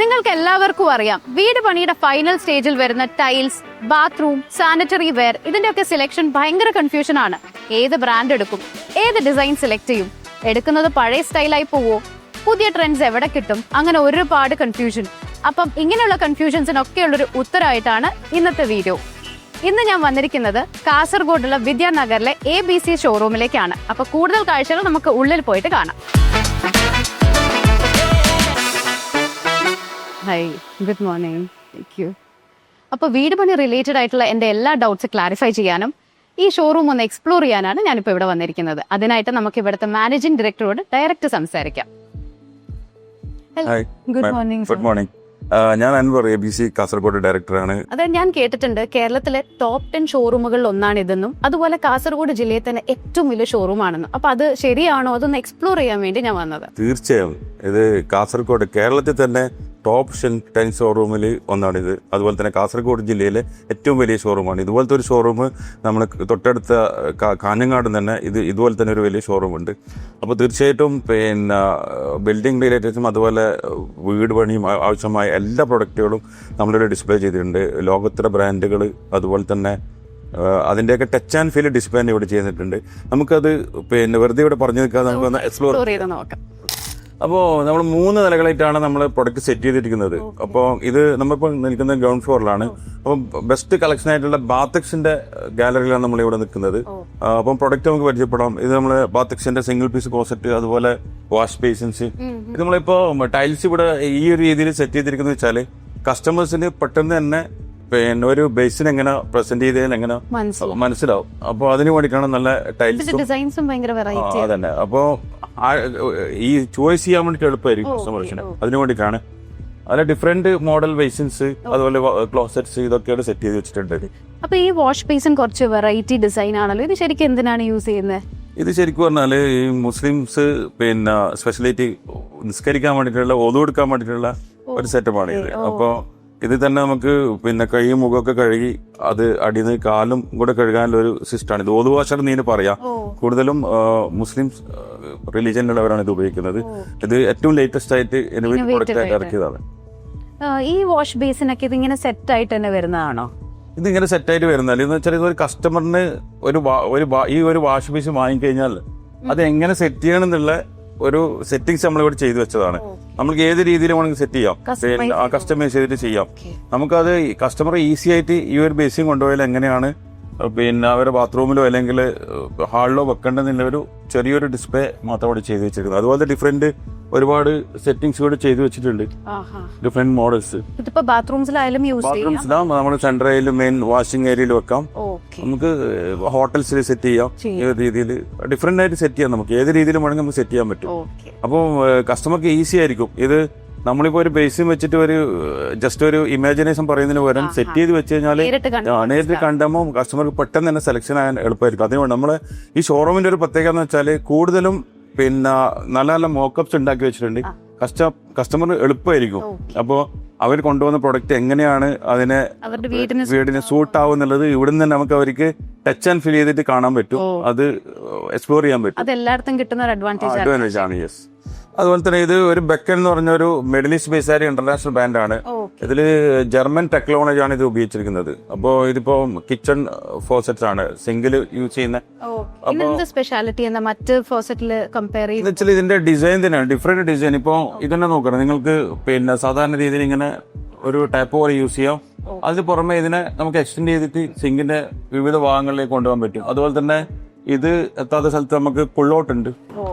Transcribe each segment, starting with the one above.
നിങ്ങൾക്ക് എല്ലാവർക്കും അറിയാം, വീട് പണിയുടെ ഫൈനൽ സ്റ്റേജിൽ വരുന്ന ടൈൽസ്, ബാത്റൂം, സാനിറ്ററി വെയർ ഇതിന്റെയൊക്കെ സെലക്ഷൻ ഭയങ്കര കൺഫ്യൂഷൻ ആണ്. ഏത് ബ്രാൻഡ് എടുക്കും, ഏത് ഡിസൈൻ സെലക്ട് ചെയ്യും, എടുക്കുന്നത് പഴയ സ്റ്റൈലായി പോവോ, പുതിയ ട്രെൻഡ്സ് എവിടെ കിട്ടും, അങ്ങനെ ഒരുപാട് കൺഫ്യൂഷൻ. അപ്പം ഇങ്ങനെയുള്ള കൺഫ്യൂഷൻസിനൊക്കെയുള്ളൊരു ഉത്തരമായിട്ടാണ് ഇന്നത്തെ വീഡിയോ. ഇന്ന് ഞാൻ വന്നിരിക്കുന്നത് കാസർഗോഡുള്ള വിദ്യാനഗറിലെ ABC ഷോറൂമിലേക്കാണ്. അപ്പൊ കൂടുതൽ കാഴ്ചകൾ നമുക്ക് ഉള്ളിൽ പോയിട്ട് കാണാം. Hi, good morning. Thank you. അപ്പോൾ വീട് പണി റിലേറ്റഡ് ആയിട്ടുള്ള എൻ്റെ എല്ലാ ഡൗട്ട്സ് ക്ലാരിഫൈ ചെയ്യാനും ഈ ഷോറൂം ഒന്ന് എക്സ്പ്ലോർ ചെയ്യാനാണ് ഞാനിപ്പോൾ ഇവിടെ വന്നിരിക്കുന്നത്. അതിനായിട്ട് നമുക്ക് ഇവിടുത്തെ മാനേജിംഗ് ഡയറക്ടറോട് ഡയറക്റ്റ് സംസാരിക്കാം. Good morning. Good morning. ഞാൻ അൻവർ, ABC കാസർഗോഡ് ഡയറക്ടറാണ്. അതെ, ഞാൻ കേട്ടിട്ടുണ്ട് കേരളത്തിലെ ടോപ്പ് 10 ഷോറൂമുകളിൽ ഒന്നാണ് ഇതെന്നും, അതുപോലെ കാസർഗോഡ് ജില്ലയിൽ തന്നെ ഏറ്റവും വലിയ ഷോറൂം ആണെന്നും. അപ്പൊ അത് ശരിയാണോ? അതൊന്ന് എക്സ്പ്ലോർ ചെയ്യാൻ വേണ്ടി ഞാൻ വന്നത്. തീർച്ചയായും ഇത് കാസർഗോഡ് കേരളത്തിൽ തന്നെ ടോപ്പ് 10 ഷോറൂമിൽ ഒന്നാണിത്. അതുപോലെ തന്നെ കാസർഗോഡ് ജില്ലയിലെ ഏറ്റവും വലിയ ഷോറൂമാണ്. ഇതുപോലത്തെ ഒരു ഷോറൂം നമ്മൾ തൊട്ടടുത്ത കാഞ്ഞങ്ങാട് തന്നെ ഇതുപോലെ തന്നെ ഒരു വലിയ ഷോറൂം ഉണ്ട്. അപ്പോൾ തീർച്ചയായിട്ടും പിന്നെ ബിൽഡിംഗ് റിലേറ്റഡും അതുപോലെ വീട് പണിയും ആവശ്യമായ എല്ലാ പ്രൊഡക്റ്റുകളും നമ്മളിവിടെ ഡിസ്പ്ലേ ചെയ്തിട്ടുണ്ട്. ലോകോത്തര ബ്രാൻഡുകൾ, അതുപോലെ തന്നെ അതിൻ്റെയൊക്കെ ടച്ച് ആൻഡ് ഫീൽ ഡിസ്പ്ലേ ഇവിടെ ചെയ്തിട്ടുണ്ട്. നമുക്കത് പിന്നെ വെറുതെ ഇവിടെ പറഞ്ഞു നിൽക്കാതെ നമുക്കൊന്ന് എക്സ്പ്ലോർ ചെയ്ത് നോക്കാം. അപ്പോൾ നമ്മൾ 3 നിലകളായിട്ടാണ് നമ്മൾ പ്രൊഡക്റ്റ് സെറ്റ് ചെയ്തിരിക്കുന്നത്. അപ്പോൾ ഇത് നമ്മളിപ്പോൾ നിൽക്കുന്നത് ഗ്രൗണ്ട് ഫ്ലോറിലാണ്. അപ്പം ബെസ്റ്റ് കളക്ഷൻ ആയിട്ടുള്ള ബാത്തക്സിന്റെ ഗാലറിയിലാണ് നമ്മൾ ഇവിടെ നിൽക്കുന്നത്. അപ്പം പ്രൊഡക്റ്റ് നമുക്ക് പരിചയപ്പെടാം. ഇത് നമ്മൾ ബാത്തക്സിന്റെ സിംഗിൾ പീസ് ക്ലോസറ്റ്, അതുപോലെ വാഷ് ബേസിൻസ്. ഇത് നമ്മളിപ്പോ ടൈൽസ് ഇവിടെ ഈ ഒരു രീതിയിൽ സെറ്റ് ചെയ്തിരിക്കുന്നത് വെച്ചാൽ കസ്റ്റമേഴ്സിന് പെട്ടെന്ന് തന്നെ പിന്നെ ഒരു ബേസിന് എങ്ങനെ പ്രസന്റ് ചെയ്തതിന് എങ്ങനെ മനസ്സിലാവും. അപ്പൊ അതിന് വേണ്ടിയിട്ടാണ് നല്ല ടൈൽസും അതന്നെ. അപ്പോ ഈ ചോയ്സ് ചെയ്യാൻ വേണ്ടിട്ട് എളുപ്പമായിരിക്കും കസ്റ്റമേഴ്സിന്. അതിന് വേണ്ടിയിട്ടാണ് അതിലെ ഡിഫറെന്റ് മോഡൽ ബേസിൻസ്, അതുപോലെ ക്ലോസറ്റ്സ് ഇതൊക്കെയാണ് സെറ്റ് ചെയ്ത് വെച്ചിട്ടുണ്ട്. അപ്പൊ ഈ വാഷ് ബേസിൻ കുറച്ച് വെറൈറ്റി ഡിസൈൻ ആണല്ലോ. ഇത് ശരിക്കും എന്തിനാണ് യൂസ് ചെയ്യുന്നത്? ഇത് ശരിക്കും പറഞ്ഞാല് ഈ മുസ്ലിംസ് പിന്നെ സ്പെഷ്യലായിട്ട് നിസ്കരിക്കാൻ വേണ്ടിയിട്ടുള്ള, ഒതു കൊടുക്കാൻ വേണ്ടിയിട്ടുള്ള ഒരു സെറ്റപ്പാണ് ഇത്. അപ്പോ ഇത് തന്നെ നമുക്ക് പിന്നെ കൈയും മുഖമൊക്കെ കഴുകി അത് അടിയിൽ കാലും കൂടെ കഴുകാനുള്ള ഒരു സിസ്റ്റമാണ്. ഇത് ഓതു വാഷർ നീന് പറയാം. കൂടുതലും മുസ്ലിം റിലീജിയനിലുള്ളവരാണ് ഇത് ഉപയോഗിക്കുന്നത്. ഇത് ഏറ്റവും ലേറ്റസ്റ്റ് ആയിട്ട് പ്രൊഡക്റ്റ് ആയിട്ട് ഇറക്കിയതാണ്. ഈ വാഷ് ബേസിനൊക്കെ ഇതിങ്ങനെ സെറ്റ് ആയിട്ട് തന്നെ വരുന്നതാണോ? ഇതിങ്ങനെ സെറ്റ് ആയിട്ട് വരുന്നതല്ല. എന്ന് വെച്ചാൽ ഇതൊരു കസ്റ്റമറിന് ഈ ഒരു വാഷ് ബേസ് വാങ്ങിക്കഴിഞ്ഞാൽ അത് എങ്ങനെ സെറ്റ് ചെയ്യണം എന്നുള്ള ഒരു സെറ്റിംഗ്സ് നമ്മളിവിടെ ചെയ്തു വെച്ചതാണ്. നമുക്ക് ഏത് രീതിയിൽ വേണമെങ്കിൽ സെറ്റ് ചെയ്യാം, കസ്റ്റമൈസ് ചെയ്തിട്ട് ചെയ്യാം. നമുക്കത് കസ്റ്റമർ ഈസി ആയിട്ട് ഈ ഒരു ബേസിൽ കൊണ്ടുപോയാൽ എങ്ങനെയാണ് പിന്നെ അവരുടെ ബാത്റൂമിലോ അല്ലെങ്കിൽ ഹാളിലോ വെക്കേണ്ടതിനുള്ള ഒരു ചെറിയൊരു ഡിസ്പ്ലേ മാത്രം ഇവിടെ ചെയ്തു വെച്ചിരിക്കുന്നത്. അതുപോലെ ഡിഫറെന്റ് ഒരുപാട് സെറ്റിംഗ്സ് ഇവിടെ ചെയ്തു വെച്ചിട്ടുണ്ട്, ഡിഫറെന്റ് മോഡൽസ്. ബാത്റൂംസിലായാലും നമ്മൾ സെൻട്രയിലും മെയിൻ വാഷിംഗ് ഏരിയയിൽ വെക്കാം. നമുക്ക് ഹോട്ടൽസിൽ സെറ്റ് ചെയ്യാം. ഏത് രീതിയിൽ ഡിഫറെന്റ് ആയിട്ട് സെറ്റ് ചെയ്യാം. നമുക്ക് ഏത് രീതിയിലും വേണമെങ്കിൽ നമുക്ക് സെറ്റ് ചെയ്യാൻ പറ്റും. അപ്പോൾ കസ്റ്റമർക്ക് ഈസി ആയിരിക്കും. ഇത് നമ്മളിപ്പോ ഒരു ബേസും വെച്ചിട്ട് ഒരു ജസ്റ്റ് ഒരു ഇമാജിനേഷൻ പറയുന്നതിന് പകരം സെറ്റ് ചെയ്ത് വെച്ച് കഴിഞ്ഞാൽ നേരിട്ട് കണ്ടുമ്പോൾ കസ്റ്റമർക്ക് പെട്ടെന്ന് തന്നെ സെലക്ഷൻ ആകാൻ എളുപ്പമായിരിക്കും. അതുകൊണ്ട് നമ്മള് ഈ ഷോറൂമിന്റെ ഒരു പ്രത്യേകത എന്ന് വെച്ചാൽ കൂടുതലും പിന്നെ നല്ല നല്ല മോക്കപ്സ് ഉണ്ടാക്കി വെച്ചിട്ടുണ്ട്. കസ്റ്റമർ എളുപ്പമായിരിക്കും. അപ്പോൾ അവർ കൊണ്ടുവന്ന പ്രൊഡക്റ്റ് എങ്ങനെയാണ് അതിനെ വീടിന് സൂട്ട് ആവും എന്നുള്ളത് ഇവിടെ നിന്ന് തന്നെ നമുക്ക് അവർക്ക് ടച്ച് ആൻഡ് ഫീൽ ചെയ്തിട്ട് കാണാൻ പറ്റും. അത് എക്സ്പ്ലോർ ചെയ്യാൻ പറ്റും. അത് എല്ലായിടത്തും കിട്ടുന്ന ഒരു അഡ്വാൻറ്റേജ് ആണ്. യെസ്. അതുപോലെ തന്നെ ഇത് ഒരു ബെക്കൻ എന്ന് പറഞ്ഞ ഒരു മിഡിൽ ഈസ്റ്റ് ബേസ് ആയ ഇന്റർനാഷണൽ ബ്രാൻഡാണ്. ഇതില് ജർമ്മൻ ടെക്നോളജി ആണ് ഇത് ഉപയോഗിച്ചിരിക്കുന്നത്. അപ്പോ ഇതിപ്പോ കിച്ചൺ ഫോസറ്റ്സ് ആണ് സിംഗിൾ യൂസ് ചെയ്യുന്ന. ഇതിന്റെ ഡിസൈൻ തന്നെയാണ് ഡിഫറെന്റ് ഡിസൈൻ. ഇപ്പൊ ഇതന്നെ നോക്കണം, നിങ്ങൾക്ക് പിന്നെ സാധാരണ രീതിയിൽ ഇങ്ങനെ ഒരു ടാപ്പ് പോലെ യൂസ് ചെയ്യാം. അതിന് പുറമെ ഇതിനെ നമുക്ക് എക്സ്റ്റെൻഡ് ചെയ്തിട്ട് സിങ്കിന്റെ വിവിധ ഭാഗങ്ങളിലേക്ക് കൊണ്ടുപോകാൻ പറ്റും. അതുപോലെ തന്നെ ഇത് എത്താത്ത സ്ഥലത്ത് നമുക്ക് പുള്ളോട്ടുണ്ട്.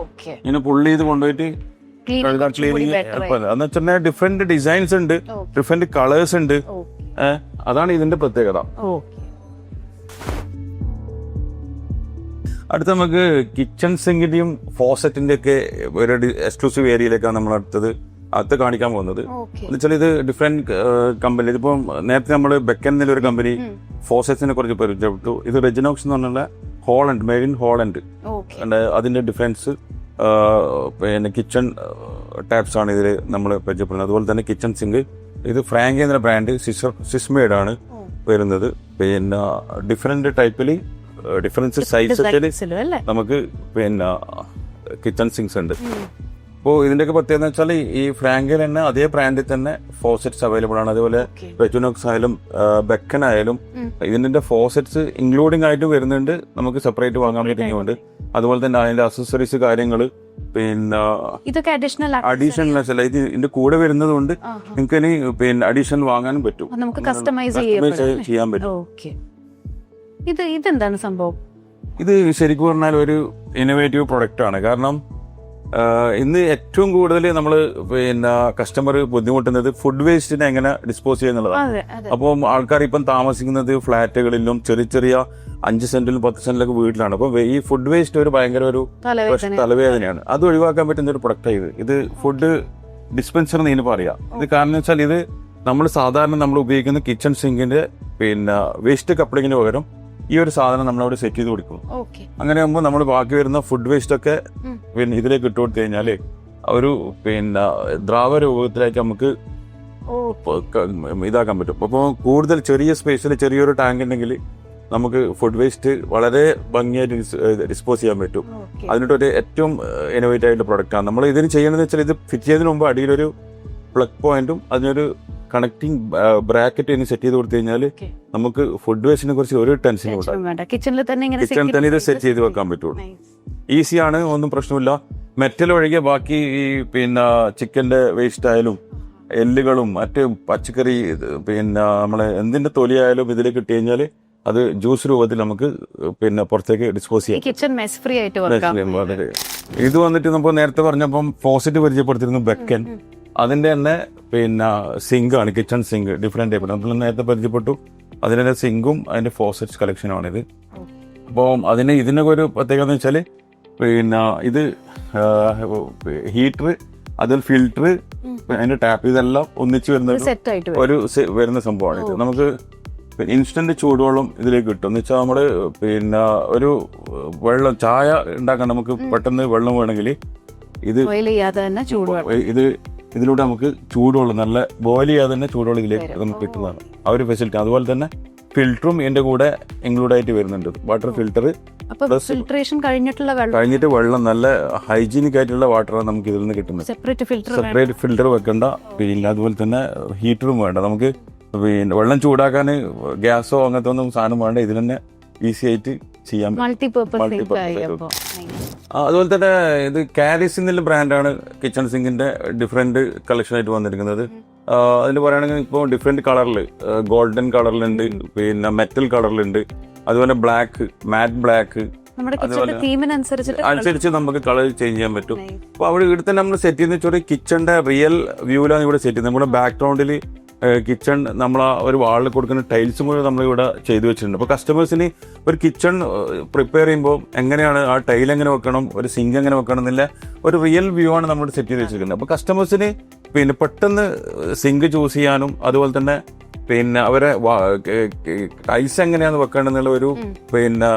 ഇങ്ങനെ പുള്ളി ചെയ്ത് കൊണ്ടുപോയിട്ട് എന്ന് വെച്ചാൽ ഡിഫറെന്റ് ഡിസൈൻസ് ഉണ്ട്, ഡിഫറെന്റ് കളേഴ്സ് ഉണ്ട്. അതാണ് ഇതിന്റെ പ്രത്യേകത. അടുത്ത നമുക്ക് കിച്ചൺ സിങ്കിന്റെയും ഫോസറ്റിന്റെ ഒക്കെ ഒരു എക്സ്ക്ലൂസീവ് ഏരിയയിലേക്കാണ് നമ്മൾ അടുത്ത് കാണിക്കാൻ പോകുന്നത്. എന്നുവെച്ചാൽ ഇത് ഡിഫറെന്റ് കമ്പനി. ഇതിപ്പോ നേരത്തെ നമ്മൾ ബെക്കൻ എന്നൊരു കമ്പനി ഫോസറ്റിനെ കുറിച്ച് പരിചയപ്പെട്ടു. ഇത് റെജിനോക്സ് എന്ന് പറഞ്ഞുള്ള ഹോളണ്ട്, മെയ്ഡ് ഇൻ ഹോളണ്ട്. അതിന്റെ ഡിഫറൻസ് പിന്നെ കിച്ചൺ ടാപ്സ് ആണ് ഇതിൽ നമ്മൾ പരിചയപ്പെടുന്നത്. അതുപോലെ തന്നെ കിച്ചൺ സിങ്ക് ഇത് ഫ്രാങ്ക് എന്ന ബ്രാൻഡ് സിസ്മെയ്ഡ് ആണ് വരുന്നത്. പിന്നെ ഡിഫറെന്റ് ടൈപ്പിൽ ഡിഫറൻസ് സൈസസിൽ നമുക്ക് പിന്നെ കിച്ചൺ സിങ്സ് ഉണ്ട്. അപ്പോൾ ഇതിന്റെയൊക്കെ പ്രത്യേകത എന്ന് വെച്ചാൽ ഈ ഫ്രാങ്കിൽ തന്നെ അതേ ബ്രാൻഡിൽ തന്നെ ഫോസെറ്റ്സ് അവൈലബിൾ ആണ്. അതേപോലെ വെറ്റുനോക്സ് ആയാലും ബെക്കൻ ആയാലും ഇതിന്റെ ഫോസെറ്റ്സ് ഇൻക്ലൂഡിംഗ് ആയിട്ട് വരുന്നുണ്ട്, നമുക്ക് സെപ്പറേറ്റ് വാങ്ങാൻ പറ്റുന്നുണ്ട്. അതുപോലെ തന്നെ അതിന്റെ അക്സസറീസ് കാര്യങ്ങൾ പിന്നെ ഇതൊക്കെ അഡീഷണൽ ഇതിന്റെ കൂടെ വരുന്നത് കൊണ്ട് നിങ്ങൾക്ക് ഇനി പിന്നെ അഡീഷണൽ വാങ്ങാനും പറ്റും, നമുക്ക് കസ്റ്റമൈസ് ചെയ്യാൻ പറ്റും. ഇതെന്താണ് സംഭവം? ഇത് ശരിക്കും പറഞ്ഞാൽ ഒരു ഇന്നോവേറ്റീവ് പ്രൊഡക്റ്റ് ആണ്. കാരണം ഇന്ന് ഏറ്റവും കൂടുതൽ നമ്മൾ പിന്നെ കസ്റ്റമർ ബുദ്ധിമുട്ടുന്നത് ഫുഡ് വേസ്റ്റിനെ എങ്ങനെ ഡിസ്പോസ് ചെയ്യുന്നുള്ളതാണ്. അപ്പോൾ ആൾക്കാർ ഇപ്പം താമസിക്കുന്നത് ഫ്ലാറ്റുകളിലും ചെറിയ ചെറിയ 5 സെന്റിലും 10 സെന്റിലൊക്കെ വീട്ടിലാണ്. അപ്പൊ ഈ ഫുഡ് വേസ്റ്റ് ഒരു ഭയങ്കര ഒരു തലവേദനയാണ്. അത് ഒഴിവാക്കാൻ പറ്റുന്ന ഒരു പ്രൊഡക്റ്റാണ് ഇത് ഫുഡ് ഡിസ്പെൻസർ എന്ന് ഇതിന് പറയാം. ഇത് കാരണം വെച്ചാൽ ഇത് നമ്മൾ സാധാരണ നമ്മൾ ഉപയോഗിക്കുന്ന കിച്ചൺ സിങ്കിന്റെ പിന്നെ വേസ്റ്റ് കപ്ലിങ്ങിന് പകരം ഈ ഒരു സാധനം നമ്മളവിടെ സെറ്റ് ചെയ്ത് കൊടുക്കും. അങ്ങനെ ആകുമ്പോൾ നമ്മൾ ബാക്കി വരുന്ന ഫുഡ് വേസ്റ്റ് ഒക്കെ പിന്നെ ഇതിലേക്ക് ഇട്ട് കൊടുത്തു കഴിഞ്ഞാല് ഒരു പിന്നെ ദ്രാവക രൂപത്തിലായിട്ട് നമുക്ക് ഇതാക്കാൻ പറ്റും. അപ്പോൾ കൂടുതൽ ചെറിയ സ്പേസിൽ ചെറിയൊരു ടാങ്ക് ഉണ്ടെങ്കിൽ നമുക്ക് ഫുഡ് വേസ്റ്റ് വളരെ ഭംഗിയായിട്ട് ഡിസ്പോസ് ചെയ്യാൻ പറ്റും. അതിനൊരു ഏറ്റവും ഇന്നോവേറ്റീവ് ആയിട്ടുള്ള പ്രൊഡക്റ്റാണ്. നമ്മൾ ഇതിന് ചെയ്യണമെന്ന് വെച്ചാൽ ഇത് ഫിറ്റ് ചെയ്തതിന് മുമ്പ് അടിയിലൊരു പ്ലഗ് പോയിന്റും അതിനൊരു കണക്റ്റിംഗ് ബ്രാക്കറ്റ് ഇനി സെറ്റ് ചെയ്ത് കൊടുത്തു കഴിഞ്ഞാൽ നമുക്ക് ഫുഡ് വേസ്റ്റിനെ കുറിച്ച് ഒരു ടെൻഷനും ഉണ്ടാവും. കിച്ചണിൽ തന്നെ ഇത് സെറ്റ് ചെയ്ത് വെക്കാൻ പറ്റുള്ളൂ. ഈസിയാണ്, ഒന്നും പ്രശ്നമില്ല. മെറ്റൽ ഒഴികെ ബാക്കി ഈ പിന്നെ ചിക്കന്റെ വേസ്റ്റ് ആയാലും എല്ലുകളും മറ്റ് പച്ചക്കറി പിന്നെ നമ്മളെ എന്തിന്റെ തൊലിയായാലും ഇതിലേക്ക് ഇട്ട് കഴിഞ്ഞാൽ അത് ജ്യൂസ് രൂപത്തിൽ നമുക്ക് പിന്നെ പുറത്തേക്ക് ഡിസ്പോസ് ചെയ്യാം. കിച്ചൺ മെസ് ഫ്രീ ആയിട്ട് ഇത് വന്നിട്ട് നമ്മൾ നേരത്തെ പറഞ്ഞപ്പം ഫോസറ്റ് പരിചയപ്പെടുത്തിയിരുന്നു ബെക്കൻ. അതിന്റെ തന്നെ പിന്നെ സിങ്കാണ്, കിച്ചൺ സിങ്ക് ഡിഫറെന്റ് ടൈപ്പ് നമ്മൾ നേരത്തെ പരിചയപ്പെട്ടു. അതിന്റെ സിങ്കും അതിന്റെ ഫോസറ്റ് കളക്ഷനുമാണ് ഇത്. അപ്പോൾ ഇതിനൊക്കെ ഒരു പ്രത്യേകത എന്ന് വെച്ചാൽ പിന്നെ ഇത് ഹീറ്റർ, അതിൽ ഫിൽറ്റർ, അതിന്റെ ടാപ്പ്, ഇതെല്ലാം ഒന്നിച്ച് വരുന്ന സംഭവമാണ് ഇത്. നമുക്ക് ഇൻസ്റ്റന്റ് ചൂടുവെള്ളം ഇതിലേക്ക് കിട്ടും. എന്ന് വെച്ചാൽ നമ്മള് പിന്നെ ഒരു വെള്ളം ചായ ഉണ്ടാക്കാൻ നമുക്ക് പെട്ടെന്ന് വെള്ളം വേണമെങ്കിൽ ഇത് ഇതിലൂടെ നമുക്ക് ചൂടുവെള്ളം നല്ല ബോയിൽ ചെയ്യാതെ തന്നെ ചൂടുവെള്ളം ഇതിലേക്ക് നമുക്ക് കിട്ടുന്നതാണ് ആ ഒരു ഫെസിലിറ്റി. അതുപോലെ തന്നെ ഫിൽറ്ററും ഇതിന്റെ കൂടെ ഇൻക്ലൂഡ് ആയിട്ട് വരുന്നുണ്ട്. വാട്ടർ ഫിൽറ്റർ ഫിൽട്രേഷൻ കഴിഞ്ഞിട്ട് വെള്ളം നല്ല ഹൈജീനിക് ആയിട്ടുള്ള വാട്ടറാണ് നമുക്ക് ഇതിൽ നിന്ന് കിട്ടുന്നത്. സെപ്പറേറ്റ് ഫിൽറ്റർ വെക്കണ്ട. പിന്നെ അതുപോലെ തന്നെ ഹീറ്ററും വേണ്ട. നമുക്ക് പിന്നെ വെള്ളം ചൂടാക്കാൻ ഗ്യാസോ അങ്ങനത്തെ ഒന്നും സാധനം വേണ്ട. ഇതിൽ തന്നെ ഈസി ആയിട്ട് ചെയ്യാൻ പറ്റും. അതുപോലെ തന്നെ ഇത് കാരിസ് എന്നുള്ള ബ്രാൻഡാണ് കിച്ചൺ സിങ്കിന്റെ ഡിഫറെന്റ് കളക്ഷൻ ആയിട്ട് വന്നിരിക്കുന്നത്. അതിന് പറയുകയാണെങ്കിൽ ഇപ്പോൾ ഡിഫറെന്റ് കളറിൽ ഗോൾഡൻ കളറിലുണ്ട്, പിന്നെ മെറ്റൽ കളറിലുണ്ട്, അതുപോലെ ബ്ലാക്ക്, മാറ്റ് ബ്ലാക്ക്, അനുസരിച്ച് നമുക്ക് കളർ ചേഞ്ച് ചെയ്യാൻ പറ്റും. അപ്പോൾ അവിടെ ഇവിടെ തന്നെ നമ്മൾ സെറ്റ് ചെയ്യുന്ന വെച്ചാൽ കിച്ചണിന്റെ റിയൽ വ്യൂവിലാണ് ഇവിടെ സെറ്റ് ചെയ്യുന്നത്. നമ്മുടെ ബാക്ക്ഗ്രൗണ്ടിൽ കിച്ചൺ നമ്മൾ ഒരു വാളിൽ കൊടുക്കുന്ന ടൈൽസും കൂടെ നമ്മളിവിടെ ചെയ്തു വെച്ചിട്ടുണ്ട്. അപ്പോൾ കസ്റ്റമേഴ്സിന് ഒരു കിച്ചൺ പ്രിപ്പയർ ചെയ്യുമ്പോൾ എങ്ങനെയാണ് ആ ടൈൽ എങ്ങനെ വെക്കണം, ഒരു സിങ്ക് എങ്ങനെ വെക്കണം എന്നുള്ള ഒരു റിയൽ വ്യൂ ആണ് നമ്മൾ സെറ്റ് ചെയ്ത് വെച്ചിരിക്കുന്നത്. അപ്പോൾ കസ്റ്റമേഴ്സിന് പിന്നെ പെട്ടെന്ന് സിങ്ക് ചൂസ് ചെയ്യാനും അതുപോലെ തന്നെ പിന്നെ അവരെ ടൈൽസ് എങ്ങനെയാണ് വെക്കേണ്ടതെന്നുള്ള ഒരു പിന്നെ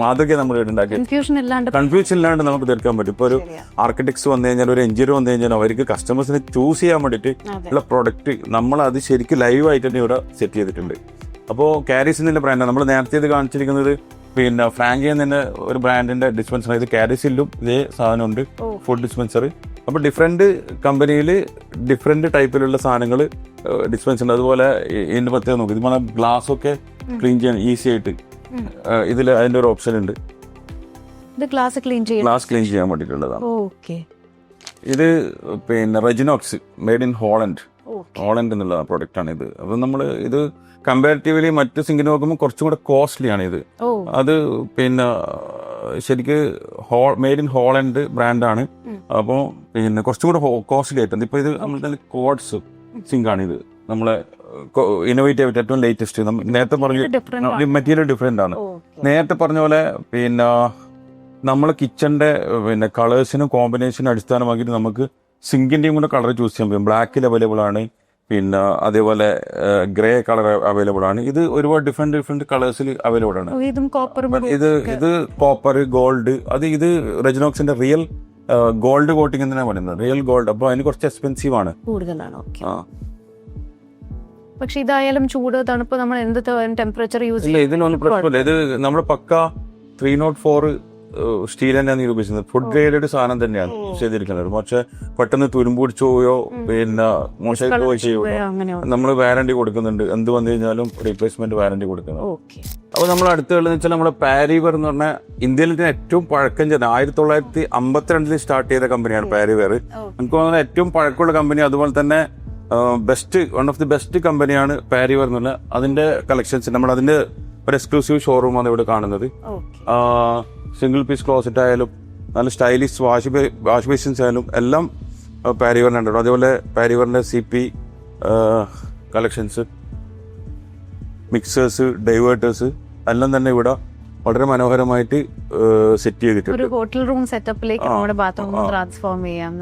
മാതൃക നമ്മൾ ഉണ്ടാക്കി കൺഫ്യൂഷൻ ഇല്ലാണ്ട് നമുക്ക് തീർക്കാൻ പറ്റും. ഇപ്പോൾ ഒരു ആർക്കിടെക്ട്സ് വന്നു കഴിഞ്ഞാൽ, ഒരു എഞ്ചിനീയർ വന്നു കഴിഞ്ഞാൽ അവർക്ക് കസ്റ്റമേഴ്സിനെ ചൂസ് ചെയ്യാൻ വേണ്ടിയിട്ട് ഉള്ള പ്രൊഡക്റ്റ് നമ്മൾ അത് ശരിക്കും ലൈവായിട്ട് തന്നെ ഇവിടെ സെറ്റ് ചെയ്തിട്ടുണ്ട്. അപ്പോൾ കാരിസ് എന്നുള്ള ബ്രാൻഡാണ് നമ്മൾ നേരത്തെ ഇത് കാണിച്ചിരിക്കുന്നത്. പിന്നെ ഫ്രാങ്കി എന്ന ഒരു ബ്രാൻഡിന്റെ ഡിസ്പെൻസർ, ഇത് കാരിസിലും ഇതേ സാധനമുണ്ട്, ഫുഡ് ഡിസ്പെൻസർ. അപ്പോൾ ഡിഫറെന്റ് കമ്പനിയിൽ ഡിഫറെന്റ് ടൈപ്പിലുള്ള സാധനങ്ങൾ ഡിസ്പെൻസർ ഉണ്ട്. അതുപോലെ ഇതിന്റെ പ്രത്യേകത നോക്കും, ഇത് ഗ്ലാസ് ഒക്കെ ക്ലീൻ ചെയ്യാൻ ഈസി ആയിട്ട് ഇതിൽ അതിന്റെ ഒരു ഓപ്ഷൻ ഉണ്ട്. ഗ്ലാസ് ക്ലീൻ ചെയ്യാൻ വേണ്ടിയിട്ടുള്ളതാണ്. ഇത് പിന്നെ റെജിനോക്സ് മെയ്ഡ് ഇൻ ഹോളണ്ട് എന്നുള്ള പ്രൊഡക്റ്റ് ആണ് ഇത്. അപ്പൊ നമ്മൾ ഇത് കമ്പാരിറ്റീവ്ലി മറ്റ് സിങ്കിന് നോക്കുമ്പോൾ കുറച്ചും കൂടെ കോസ്റ്റ്ലി ആണ് ഇത്. അത് പിന്നെ ശരിക്ക് മെയ്ഡ് ഇൻ ഹോളണ്ട് ബ്രാൻഡാണ്. അപ്പോൾ പിന്നെ കുറച്ചും കൂടെ കോസ്റ്റ്ലി ആയിട്ടുണ്ട്. ഇപ്പൊ ഇത് നമ്മൾ കോഡ്സ് സിങ്കാണ്. ഇത് നമ്മളെ ഇന്നോവേറ്റീവ് ആയിട്ട് ഏറ്റവും ലേറ്റസ്റ്റ്. നേരത്തെ പറഞ്ഞ മെറ്റീരിയൽ ഡിഫറെന്റ് ആണ്. നേരത്തെ പറഞ്ഞ പോലെ പിന്നെ നമ്മളെ കിച്ചന്റെ പിന്നെ കളേഴ്സിനും കോമ്പിനേഷനും അടിസ്ഥാനമാക്കിയിട്ട് നമുക്ക് സിങ്കിന്റെയും കൂടെ കളർ ചൂസ് ചെയ്യാൻ പറ്റും. ബ്ലാക്കിൽ അവൈലബിൾ ആണ്, പിന്നെ അതേപോലെ ഗ്രേ കളർ അവൈലബിൾ ആണ്. ഇത് ഒരുപാട് ഡിഫറെന്റ് കളേഴ്സിൽ അവൈലബിൾ ആണ്. ഇത് കോപ്പർ, ഗോൾഡ്. ഇത് റെജിനോക്സിന്റെ റിയൽ ഗോൾഡ് കോട്ടിംഗ് എന്നാണ് പറയുന്നത്, റിയൽ ഗോൾഡ്. അപ്പൊ അതിന് കുറച്ച് എക്സ്പെൻസീവ് ആണ്, കൂടുതലാണ്. പക്ഷെ ഇതായാലും ചൂട് തണുപ്പ് നമ്മൾ എന്ത് ടെമ്പറേച്ചർ യൂസ് ഇല്ല, ഇതിനൊന്നും പ്രശ്നമില്ല. ഇത് നമ്മുടെ പക്ക 304 സ്റ്റീൽ തന്നെയാണ് ഉപയോഗിക്കുന്നത്. ഫുഡ് ഗ്രേഡഡ് സാധനം തന്നെയാണ് ചെയ്തിരിക്കുന്നത്. പക്ഷെ പെട്ടെന്ന് തുരുമ്പ് പിടിച്ചു പോയോ പിന്നെ മോശമായിട്ട് പോയി ചെയ്യുമോ നമ്മൾ വാറന്റി കൊടുക്കുന്നുണ്ട്. എന്ത് വന്നു കഴിഞ്ഞാലും റീപ്ലേസ്മെന്റ് വാറന്റി കൊടുക്കുന്നുണ്ട്. അപ്പൊ നമ്മൾ അടുത്തുള്ളതെന്ന് വെച്ചാൽ നമ്മുടെ പാരിവെയർ എന്ന് പറഞ്ഞാൽ ഇന്ത്യയിൽ ഏറ്റവും പഴക്കം ചെന്ന 1952 സ്റ്റാർട്ട് ചെയ്ത കമ്പനിയാണ് പാരിവെയർ. എനിക്ക് തോന്നുന്നത് ഏറ്റവും പഴക്കമുള്ള കമ്പനി. അതുപോലെ തന്നെ വൺ ഓഫ് ദി ബെസ്റ്റ് കമ്പനിയാണ് പാരിവെയർ എന്ന് പറഞ്ഞാൽ. അതിന്റെ കളക്ഷൻസ് നമ്മൾ അതിന്റെ ഒരു എക്സ്ക്ലൂസീവ് ഷോറൂമാണ് ഇവിടെ കാണുന്നത്. സിംഗിൾ പീസ് ക്ലോസറ്റ് ആയാലും നല്ല സ്റ്റൈലിഷ് വാഷ് ബേസിൻസ് ആയാലും എല്ലാം പാരിവെയറിനുണ്ട്. അതേപോലെ പാരിവെയറിന്റെ CP കളക്ഷൻസ്, മിക്സേഴ്സ്, ഡൈവേർട്ടേഴ്സ് എല്ലാം തന്നെ ഇവിടെ വളരെ മനോഹരമായിട്ട് സെറ്റ് ചെയ്തിട്ടുണ്ട്. ഹോട്ടൽ റൂം സെറ്റപ്പിലേക്ക് നമ്മുടെ ബാത്റൂം ട്രാൻസ്ഫോം ചെയ്യാം.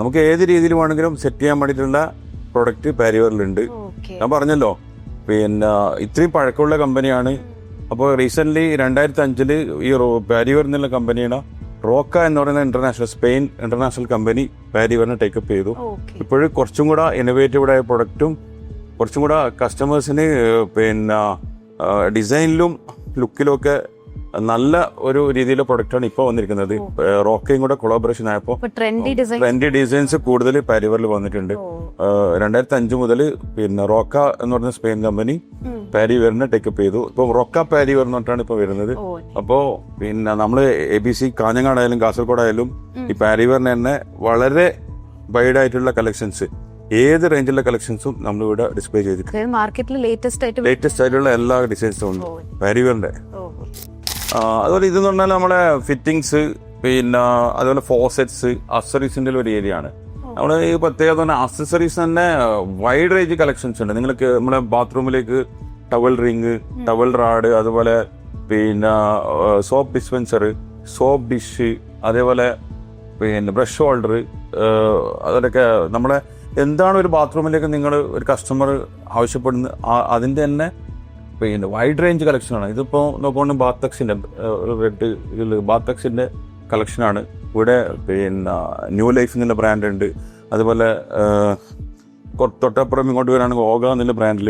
നമുക്ക് ഏത് രീതിയിൽ വേണമെങ്കിലും സെറ്റ് ചെയ്യാൻ വേണ്ടിയിട്ടുള്ള പ്രൊഡക്റ്റ് പാരിവെയറിലുണ്ട്. ഞാൻ പറഞ്ഞല്ലോ പിന്നെ ഇത്രയും പഴക്കമുള്ള കമ്പനിയാണ്. അപ്പോൾ റീസെന്റ് 2005 ഈ പാരിവെയർ എന്നുള്ള കമ്പനിയാണ് റോക്ക എന്ന് പറയുന്ന സ്പെയിൻ ഇന്റർനാഷണൽ കമ്പനി പാരിവെയറിനെ ടേക്കപ്പ് ചെയ്തു. ഇപ്പോഴും കുറച്ചും കൂടെ ഇന്നോവേറ്റീവ് ആയ പ്രൊഡക്റ്റും കുറച്ചും കൂടെ കസ്റ്റമേഴ്സിന് പിന്നെ ഡിസൈനിലും ലുക്കിലും ഒക്കെ നല്ല ഒരു രീതിയിലെ പ്രൊഡക്റ്റാണ് ഇപ്പോൾ വന്നിരിക്കുന്നത്. റോക്കയും കൂടെ കൊളാബറേഷൻ ആയപ്പോൾ ട്രെൻഡി ഡിസൈൻസ് കൂടുതൽ പാരിവെയറിൽ വന്നിട്ടുണ്ട്. 2005 മുതൽ പിന്നെ റോക്ക എന്ന് പറഞ്ഞ സ്പെയിൻ കമ്പനി പാരിവെയറിനെ ടേക്കപ്പ് ചെയ്തു. ഇപ്പൊ റോക്ക പാരിവെയർ എന്ന് പറഞ്ഞിട്ടാണ് ഇപ്പൊ വരുന്നത്. അപ്പോ പിന്നെ നമ്മള് ABC കാഞ്ഞങ്ങാടായാലും കാസർഗോഡായാലും ഈ പാരിവെയറിന് തന്നെ വളരെ വൈഡ് ആയിട്ടുള്ള കളക്ഷൻസ്, ഏത് റേഞ്ചിലുള്ള കളക്ഷൻസും നമ്മൾ ഇവിടെ ഡിസ്പ്ലേ ചെയ്തിട്ടുണ്ട്. മാർക്കറ്റിൽ ലേറ്റസ്റ്റ് ആയിട്ടുള്ള എല്ലാ ഡിസൈൻസും ഉണ്ട് പാരിവെയറിന്റെ. അതുപോലെ ഇതെന്ന് പറഞ്ഞാൽ നമ്മളെ ഫിറ്റിംഗ്സ്, പിന്നെ അതുപോലെ ഫോസെറ്റ്സ്, അക്സറീസിന്റെ ഒരു ഏരിയ ആണ്. നമ്മള് ഈ പ്രത്യേകത പറഞ്ഞാൽ അക്സസറീസ് തന്നെ വൈഡ് റേഞ്ച് കളക്ഷൻസ് ഉണ്ട്. നിങ്ങൾക്ക് നമ്മുടെ ബാത്റൂമിലേക്ക് ടവൽ റിങ്, ടവൽ റാഡ്, അതുപോലെ പിന്നെ സോപ്പ് ഡിസ്പെൻസർ, സോപ്പ് ഡിഷ്, അതേപോലെ പിന്നെ ബ്രഷ് ഹോൾഡർ, അതിലൊക്കെ നമ്മളെ എന്താണ് ഒരു ബാത്റൂമിലേക്ക് നിങ്ങൾ ഒരു കസ്റ്റമർ ആവശ്യപ്പെടുന്നത് അതിന്റെ തന്നെ പിന്നെ വൈഡ് റേഞ്ച് കളക്ഷനാണ്. ഇതിപ്പോൾ നോക്കുകയാണെങ്കിൽ ബാത്തക്സിന്റെ ബാത്തക്സിന്റെ കളക്ഷനാണ് ഇവിടെ. പിന്നെ ന്യൂ ലൈഫ് എന്നുള്ള ബ്രാൻഡ് ഉണ്ട്. അതുപോലെ തൊട്ടപ്പുറം ഇങ്ങോട്ട് വരാണെങ്കിൽ ഓഗ എന്നുള്ള ബ്രാൻഡിൽ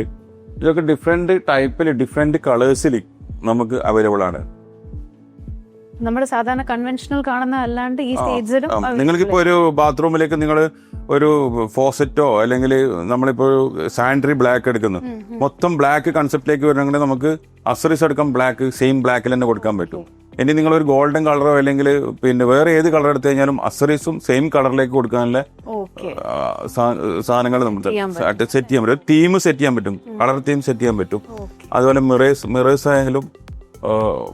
ഇതൊക്കെ ഡിഫറെന്റ് ടൈപ്പിൽ ഡിഫറെന്റ് കളേഴ്സിൽ നമുക്ക് അവൈലബിൾ ആണ്. നമ്മുടെ സാധാരണ കൺവെൻഷണൽ കാണുന്ന അല്ലാണ്ട് ഈ സ്റ്റേജിലും നിങ്ങൾക്കിപ്പോ ഒരു ബാത്റൂമിലേക്ക് നിങ്ങൾ ഒരു ഫോസറ്റോ അല്ലെങ്കിൽ നമ്മളിപ്പോ സാനിറ്ററി ബ്ലാക്ക് എടുക്കുന്നു, മൊത്തം ബ്ലാക്ക് കൺസെപ്റ്റിലേക്ക് വരണമെങ്കിൽ നമുക്ക് അക്സറീസ് എടുക്കാൻ ബ്ലാക്ക് സെയിം ബ്ലാക്കിൽ തന്നെ കൊടുക്കാൻ പറ്റും. ഇനി നിങ്ങളൊരു ഗോൾഡൻ കളറോ അല്ലെങ്കിൽ പിന്നെ വേറെ ഏത് കളർ എടുത്തു കഴിഞ്ഞാലും അക്സറീസും സെയിം കളറിലേക്ക് കൊടുക്കാനുള്ള സാധനങ്ങൾ നമുക്ക് സെറ്റ് ചെയ്യാൻ പറ്റും. തീം സെറ്റ് ചെയ്യാൻ പറ്റും, കളർ തീം സെറ്റ് ചെയ്യാൻ പറ്റും. അതുപോലെ മിറേഴ്സ് ആയാലും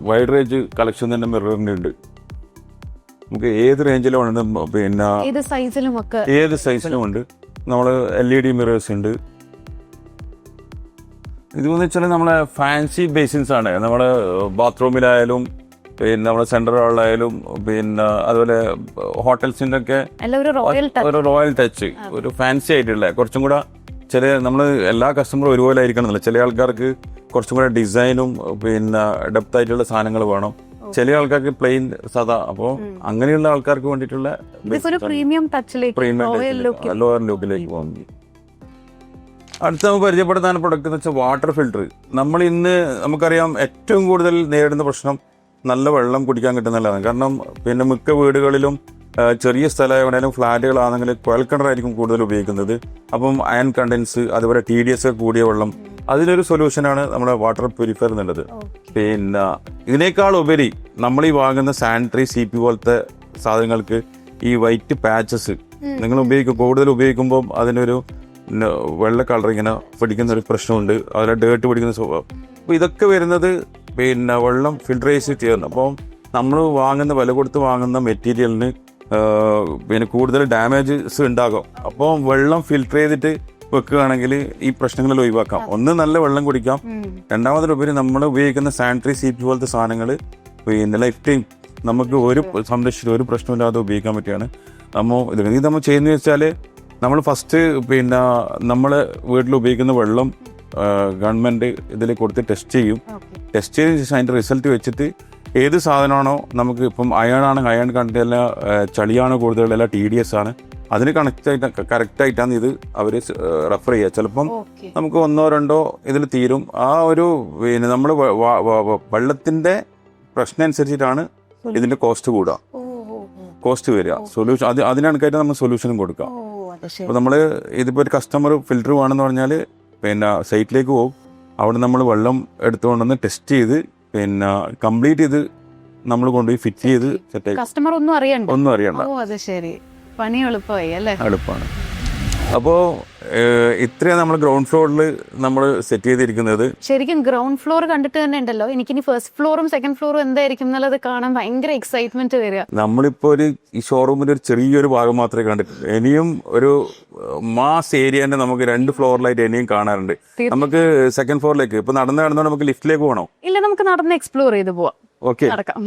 വൈഡ് റേഞ്ച് കളക്ഷൻ തന്നെ മിററിന്റെ ഉണ്ട്. നമുക്ക് ഏത് റേഞ്ചിലും ഉണ്ട്, പിന്നെ ഏത് സൈസിലും ഉണ്ട്. നമ്മള് LED മിറേഴ്സ് ഉണ്ട്. ഇതെന്ന് വെച്ചാൽ നമ്മളെ ഫാൻസി ബേസിൻസ് ആണ്. നമ്മള് ബാത്റൂമിലായാലും പിന്നെ നമ്മുടെ സെൻട്രൽ ഹാളിലായാലും പിന്നെ അതുപോലെ ഹോട്ടൽസിന്റെ ഒക്കെ ഒരു റോയൽ ടച്ച്, ഒരു ഫാൻസി ആയിട്ടുള്ള കുറച്ചും കൂടെ നമ്മള് എല്ലാ കസ്റ്റമറും ഒരുപോലെ ആയിരിക്കണം എന്നില്ല. ചില ആൾക്കാർക്ക് കുറച്ചും കൂടെ ഡിസൈനും പിന്നെ ഡെപ്ത് ആയിട്ടുള്ള സാധനങ്ങൾ വേണം, ചില ആൾക്കാർക്ക് പ്ലെയിൻ സാധാ. അപ്പോൾ അങ്ങനെയുള്ള ആൾക്കാർക്ക് വേണ്ടിയിട്ടുള്ള പ്രീമിയം ലോവർ ലുക്കിലേക്ക് പോകുന്നു. അടുത്ത നമുക്ക് പരിചയപ്പെടുത്താൻ പ്രൊഡക്റ്റ് എന്ന് വെച്ചാൽ വാട്ടർ ഫിൽറ്റർ. നമ്മൾ ഇന്ന് നമുക്കറിയാം ഏറ്റവും കൂടുതൽ നേരിടുന്ന പ്രശ്നം നല്ല വെള്ളം കുടിക്കാൻ കിട്ടുന്നതാണ്. കാരണം പിന്നെ മിക്ക വീടുകളിലും ചെറിയ സ്ഥലമാണെങ്കിലും ഫ്ലാറ്റുകളാണെങ്കിൽ കുഴൽ കിണറായിരിക്കും കൂടുതൽ ഉപയോഗിക്കുന്നത്. അപ്പം അയൺ കണ്ടൻസ്, അതുപോലെ TDS കൂടിയ വെള്ളം, അതിനൊരു സൊല്യൂഷനാണ് നമ്മുടെ വാട്ടർ പ്യൂരിഫയർ എന്നുള്ളത്. പിന്നെ ഇതിനേക്കാൾ ഉപരി നമ്മൾ ഈ വാങ്ങുന്ന സാനിറ്ററി CP പോലത്തെ സാധനങ്ങൾക്ക് ഈ വൈറ്റ് പാച്ചസ് നിങ്ങൾ കൂടുതൽ ഉപയോഗിക്കുമ്പോൾ അതിനൊരു വെള്ള കളർ ഇങ്ങനെ പിടിക്കുന്ന ഒരു പ്രശ്നമുണ്ട്, അതിലെ ഡേർട്ട് പിടിക്കുന്ന സ്വഭാവം. അപ്പോൾ ഇതൊക്കെ വരുന്നത് പിന്നെ വെള്ളം ഫിൽട്രേസ് ചെയ്യുന്നു. അപ്പം നമ്മൾ വില കൊടുത്ത് വാങ്ങുന്ന മെറ്റീരിയലിന് പിന്നെ കൂടുതൽ ഡാമേജസ് ഉണ്ടാകും. അപ്പോൾ വെള്ളം ഫിൽട്ടർ ചെയ്തിട്ട് വെക്കുകയാണെങ്കിൽ ഈ പ്രശ്നങ്ങളിൽ ഒഴിവാക്കാം. ഒന്ന് നല്ല വെള്ളം കുടിക്കാം, രണ്ടാമതിലുപരി നമ്മൾ ഉപയോഗിക്കുന്ന സാനിറ്ററി CP പോലത്തെ സാധനങ്ങൾ പിന്നെ ലൈഫ് ടൈം നമുക്ക് ഒരു പ്രശ്നമില്ലാതെ ഉപയോഗിക്കാൻ പറ്റിയാണ്. നമ്മൾ ചെയ്യുന്നത് വെച്ചാൽ നമ്മൾ ഫസ്റ്റ് പിന്നെ നമ്മൾ വീട്ടിൽ ഉപയോഗിക്കുന്ന വെള്ളം ഗവൺമെന്റ് ഇതിൽ കൊടുത്ത് ടെസ്റ്റ് ചെയ്യും. ടെസ്റ്റ് ചെയ്തതിന് ശേഷം അതിന്റെ റിസൾട്ട് വെച്ചിട്ട് ഏത് സാധനമാണോ നമുക്ക് ഇപ്പം അയൺ കണ്ടന്റ് അല്ല, ചളിയാണോ കൂടുതൽ, അല്ല TDS ആണ്, അതിന് കറക്റ്റായിട്ടാണ് ഇത് അവർ റെഫർ ചെയ്യുക. ചിലപ്പം നമുക്ക് 1-2 ഇതിൽ തീരും. ആ ഒരു പിന്നെ നമ്മൾ വെള്ളത്തിന്റെ പ്രശ്നം അനുസരിച്ചിട്ടാണ് ഇതിന്റെ കോസ്റ്റ് കൂടാം, കോസ്റ്റ് വരിക. സൊല്യൂഷൻ അതിനാണ് കാര്യം നമ്മൾ സൊല്യൂഷനും കൊടുക്കാം. അപ്പൊ നമ്മള് ഇതിപ്പോ ഒരു കസ്റ്റമർ ഫിൽറ്റർ വേണമെന്ന് പറഞ്ഞാല് പിന്നെ സൈറ്റിലേക്ക് പോകും, അവിടെ നമ്മൾ വെള്ളം എടുത്തുകൊണ്ടുവന്ന് ടെസ്റ്റ് ചെയ്ത് പിന്നെ കംപ്ലീറ്റ് ചെയ്ത് നമ്മൾ കൊണ്ടുപോയി ഫിറ്റ് ചെയ്ത് സെറ്റ് ആയി. കസ്റ്റമർ ഒന്നും അറിയണ്ട. അത് ശരി, പണി എളുപ്പമായി അല്ലേ? എളുപ്പമാണ്. അപ്പോൾ ഇത്രയാണ് നമ്മൾ ഗ്രൗണ്ട് ഫ്ലോറിൽ നമ്മൾ സെറ്റ് ചെയ്തിരിക്കുന്നത്. ശരിക്കും ഗ്രൗണ്ട് ഫ്ലോർ കണ്ടിട്ട് തന്നെ ഉണ്ടല്ലോ എനിക്കിനി ഫസ്റ്റ് ഫ്ലോറും സെക്കൻഡ് ഫ്ലോറും എന്തായിരിക്കും എന്നുള്ളത് കാണാൻ ഭയങ്കര എക്സൈറ്റ്മെന്റ് വരിക. നമ്മളിപ്പോ ഈ ഷോറൂമിന്റെ ഒരു ചെറിയൊരു ഭാഗം മാത്രമേ കണ്ടിട്ടുള്ളൂ. ഇനിയും ഒരു മാസ് ഏരിയ തന്നെ നമുക്ക് 2 ഫ്ലോറിലായിട്ട് ഇനിയും കാണാറുണ്ട്. നമുക്ക് സെക്കൻഡ് ഫ്ലോറിലേക്ക് ഇപ്പൊ നടന്നുകൊണ്ട് നമുക്ക് ലിഫ്റ്റിലേക്ക് പോകണോ? ഇല്ല, നമുക്ക് നടന്ന് എക്സ്പ്ലോർ ചെയ്ത് പോവാം. ഓക്കെ, നടക്കാം.